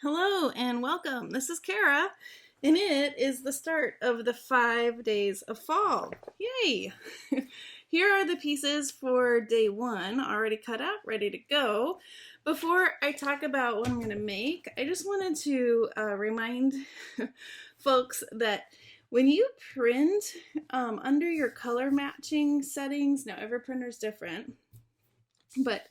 Hello and welcome. This is Cara, and it is the start of the 5 days of fall. Yay! Here are the pieces for day 1, already cut out, ready to go. Before I talk about what I'm going to make, I just wanted to remind folks that when you print under your color matching settings, now every printer is different, but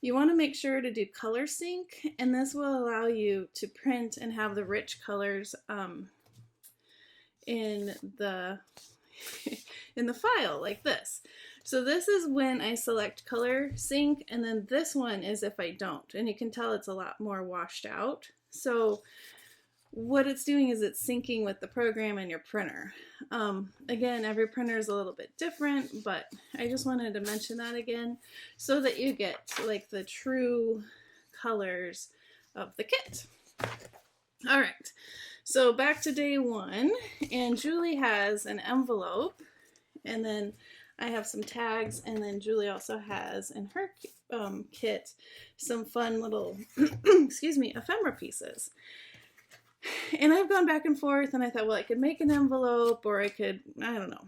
you want to make sure to do color sync, and this will allow you to print and have the rich colors in the in the file like this. So this is when I select color sync, and then this one is if I don't, and you can tell it's a lot more washed out. So what it's doing is it's syncing with the program and your printer. Again, every printer is a little bit different, but I just wanted to mention that again so that you get like the true colors of the kit. All right, so back to day 1, and Julie has an envelope, and then I have some tags, and then Julie also has in her kit some fun little, excuse me, ephemera pieces. And I've gone back and forth, and I thought, well, I could make an envelope, or I could, I don't know.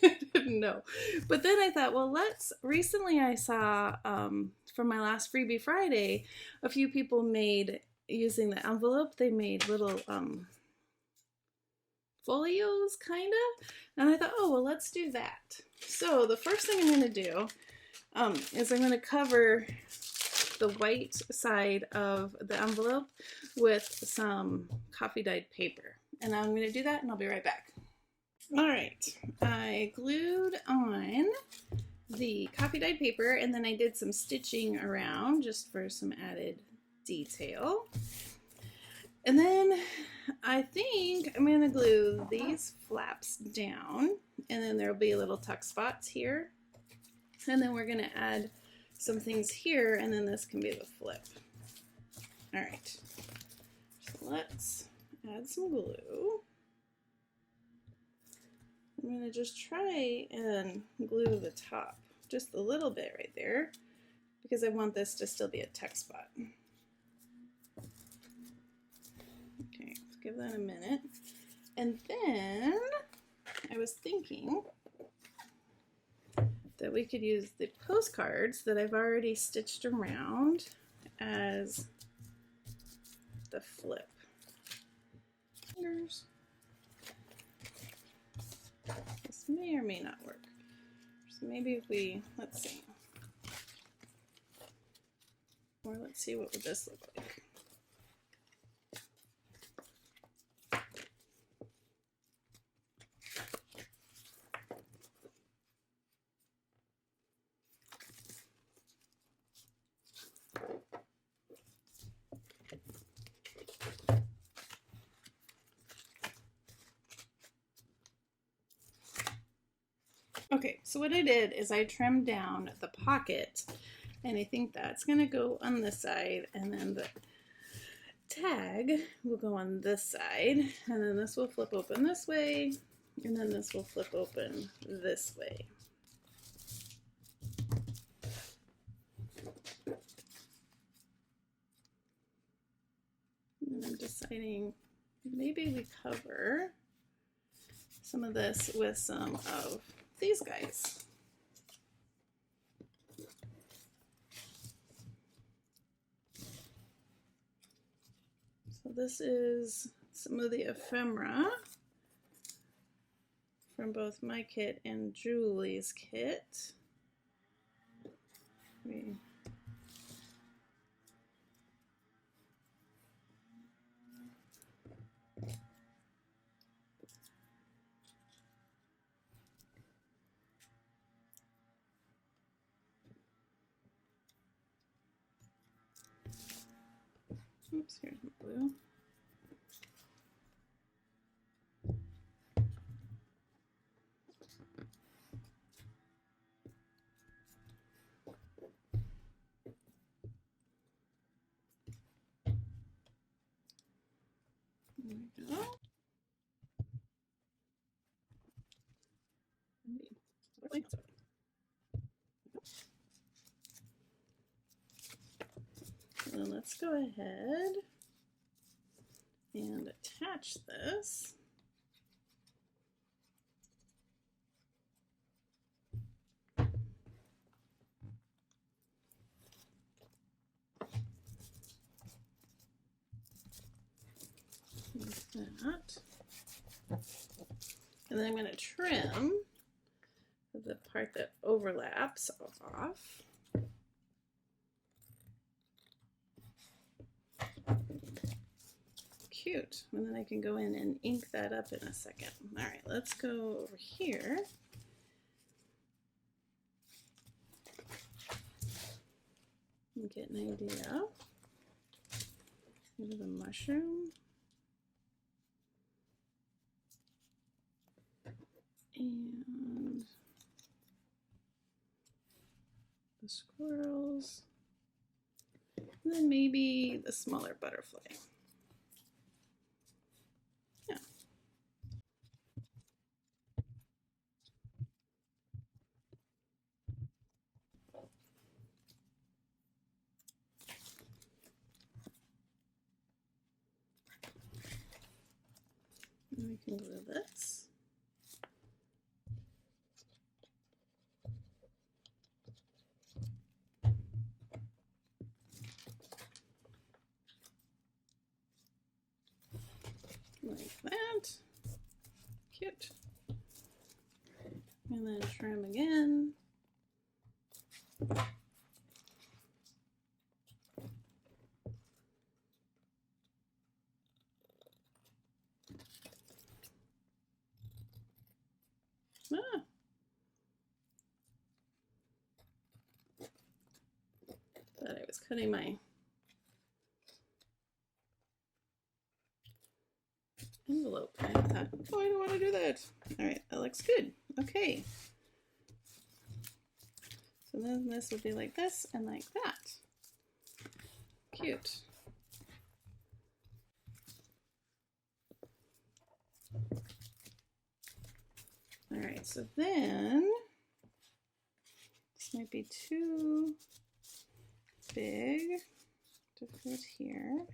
I didn't know. But then I thought, well, recently I saw from my last Freebie Friday, a few people made, using the envelope, they made little folios, kind of. And I thought, oh, well, let's do that. So the first thing I'm going to do is I'm going to cover the white side of the envelope with some coffee dyed paper. And I'm going to do that, and I'll be right back. All right, I glued on the coffee dyed paper, and then I did some stitching around just for some added detail. And then I think I'm going to glue these flaps down, and then there'll be little tuck spots here. And then we're going to add some things here, and then this can be the flip. All right, so let's add some glue. I'm going to just try and glue the top just a little bit right there, because I want this to still be a tuck spot. Okay, let's give that a minute. And then I was thinking that we could use the postcards that I've already stitched around as the flip. Fingers. This may or may not work. So maybe if we, let's see. Or let's see, what would this look like? Okay, so what I did is I trimmed down the pocket, and I think that's going to go on this side, and then the tag will go on this side, and then this will flip open this way, and then this will flip open this way. And I'm deciding maybe we cover some of this with some of these guys. So this is some of the ephemera from both my kit and Julie's kit. Oops, here's my glue. There we go. And let's go ahead and attach this. Like that. And then I'm going to trim the part that overlaps off. Cute. And then I can go in and ink that up in a second. All right, let's go over here. And get an idea. Maybe the mushroom. And the squirrels. And then maybe the smaller butterfly. Yeah. And we can glue this. Like that. Cute. And then trim again. Ah. Thought I was cutting my envelope. I thought, oh, I don't want to do that. All right, that looks good. Okay. So then this would be like this and like that. Cute. All right, so then this might be too big to fit here.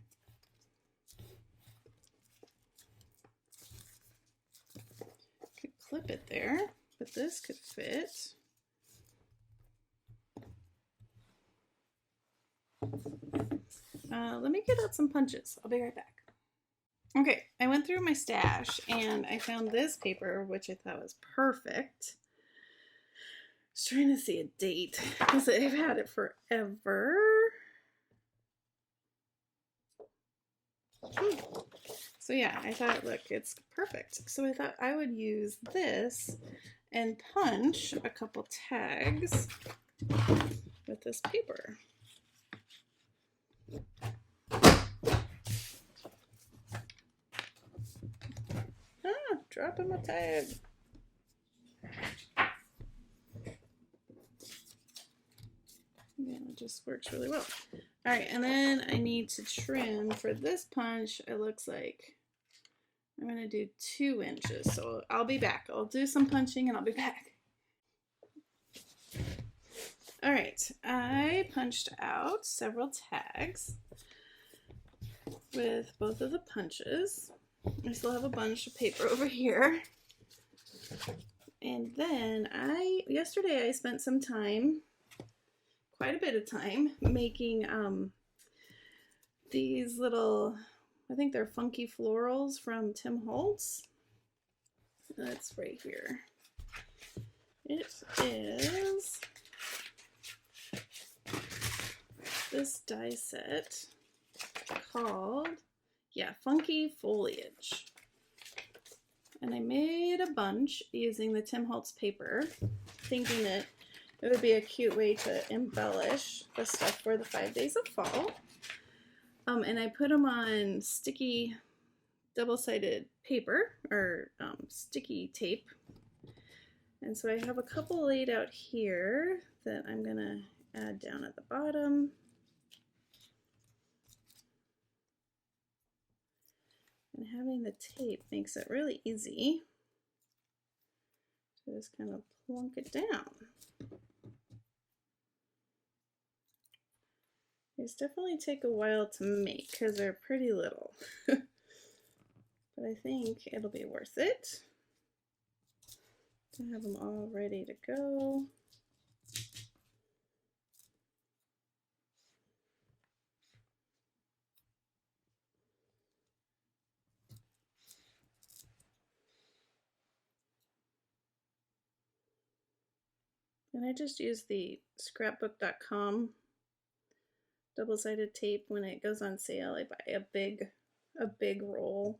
Could clip it there, but this could fit. Let me get out some punches. I'll be right back. Okay, I went through my stash and I found this paper, which I thought was perfect. I was trying to see a date because I've had it forever. So yeah, I thought, look, it's perfect. So I thought I would use this and punch a couple tags with this paper. Ah, dropping my tag. Yeah, it just works really well. All right, and then I need to trim for this punch. It looks like I'm gonna do 2 inches. So I'll be back. I'll do some punching and I'll be back. All right, I punched out several tags with both of the punches. I still have a bunch of paper over here. And then yesterday I spent some time, quite a bit of time, making these little, I think they're funky florals from Tim Holtz. That's right here. It is this die set called, yeah, Funky Foliage. And I made a bunch using the Tim Holtz paper, thinking that it would be a cute way to embellish the stuff for the 5 days of fall. And I put them on sticky double-sided paper, or sticky tape. And so I have a couple laid out here that I'm gonna add down at the bottom. And having the tape makes it really easy to just kind of plunk it down. These definitely take a while to make because they're pretty little. but I think it'll be worth it to have them all ready to go. And I just use the scrapbook.com double-sided tape. When it goes on sale, I buy a big roll,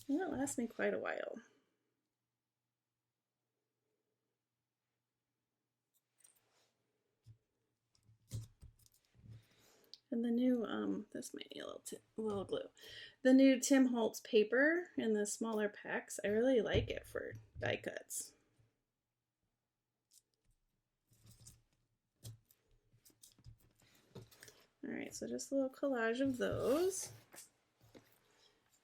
and that lasts me quite a while. And the new, this might need a little glue. The new Tim Holtz paper in the smaller packs, I really like it for die cuts. All right, so just a little collage of those.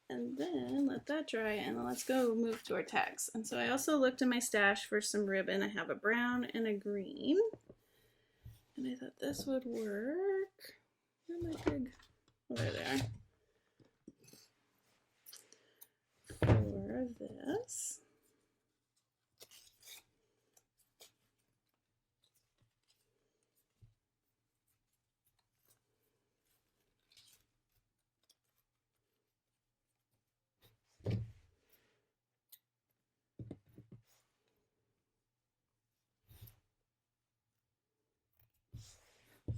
And then let that dry, and let's go move to our tags. And so I also looked in my stash for some ribbon. I have a brown and a green. And I thought this would work. Where are my big? Oh, there they are. For this.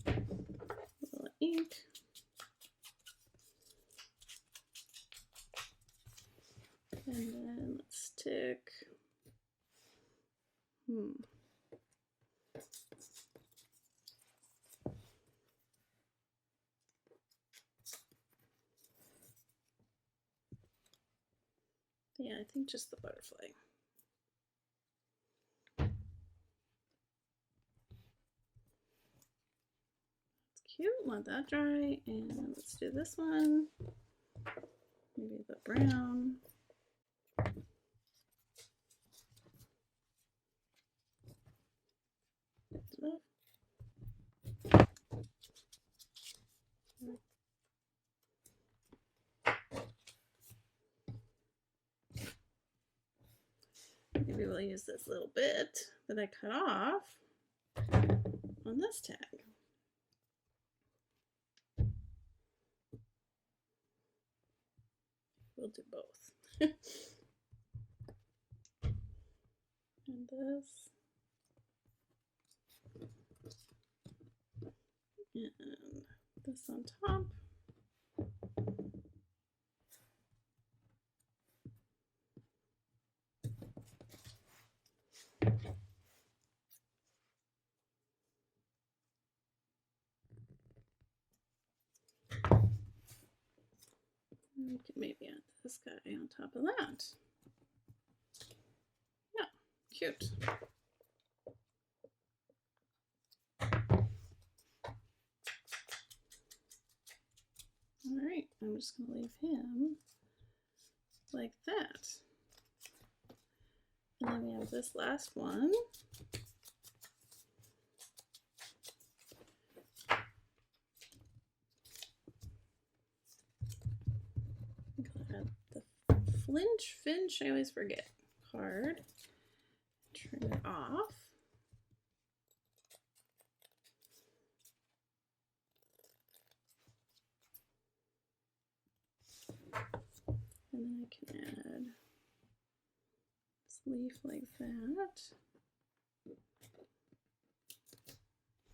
A little ink. And then let's stick. Yeah, I think just the butterfly. It's cute. Let that dry. And let's do this one. Maybe the brown. Maybe we'll use this little bit that I cut off on this tag. We'll do both. And this. And this on top. We can maybe add this guy on top of that. Yeah, cute. All right, I'm just going to leave him like that. And then we have this last one. I'm going to add the Finch, I always forget, card. Turn it off. And then I can add this leaf like that.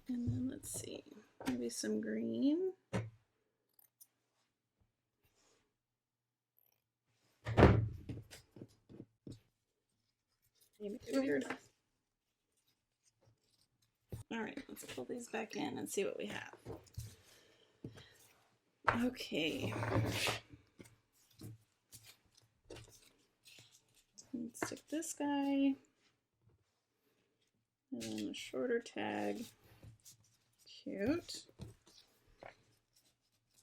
And then let's see, maybe some green. Maybe weird. All right, let's pull these back in and see what we have. Okay. Let's stick this guy. And then a shorter tag. Cute.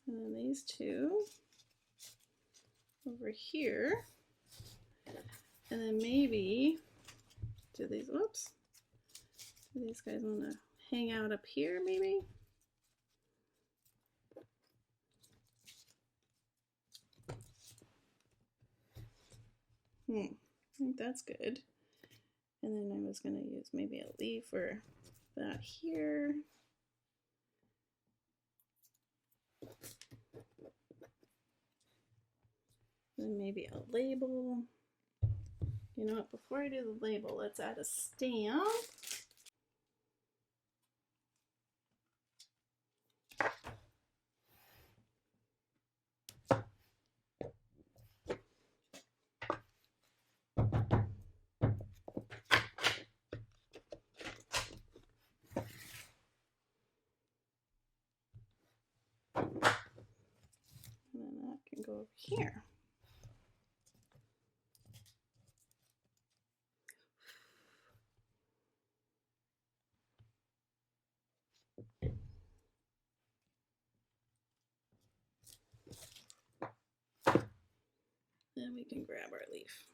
And then these two over here. And then maybe do these, whoops. Do these guys want to hang out up here maybe? I think that's good. And then I was going to use maybe a leaf or that here. And maybe a label. You know what, before I do the label, let's add a stamp. And then that can go over here. Then we can grab our leaf.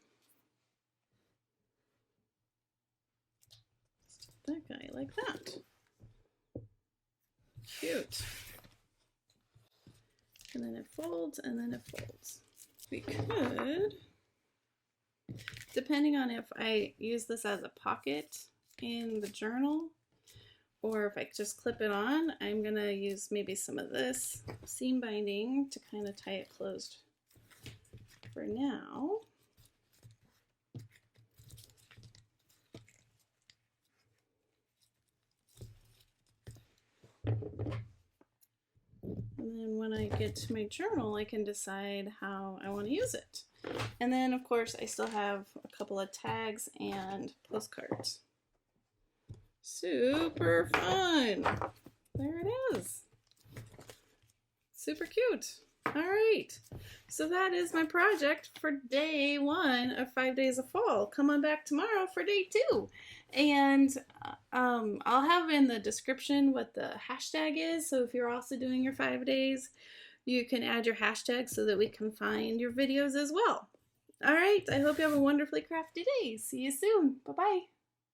Stick that guy like that. Cute. And then it folds, and then it folds. We could, depending on if I use this as a pocket in the journal, or if I just clip it on, I'm gonna use maybe some of this seam binding to kind of tie it closed for now. And then when I get to my journal, I can decide how I want to use it. And then, of course, I still have a couple of tags and postcards. Super fun. There it is. Super cute. All right. So that is my project for day 1 of 5 days of fall. Come on back tomorrow for day 2. And I'll have in the description what the hashtag is. So if you're also doing your 5 days, you can add your hashtag so that we can find your videos as well. All right. I hope you have a wonderfully crafty day. See you soon. Bye-bye.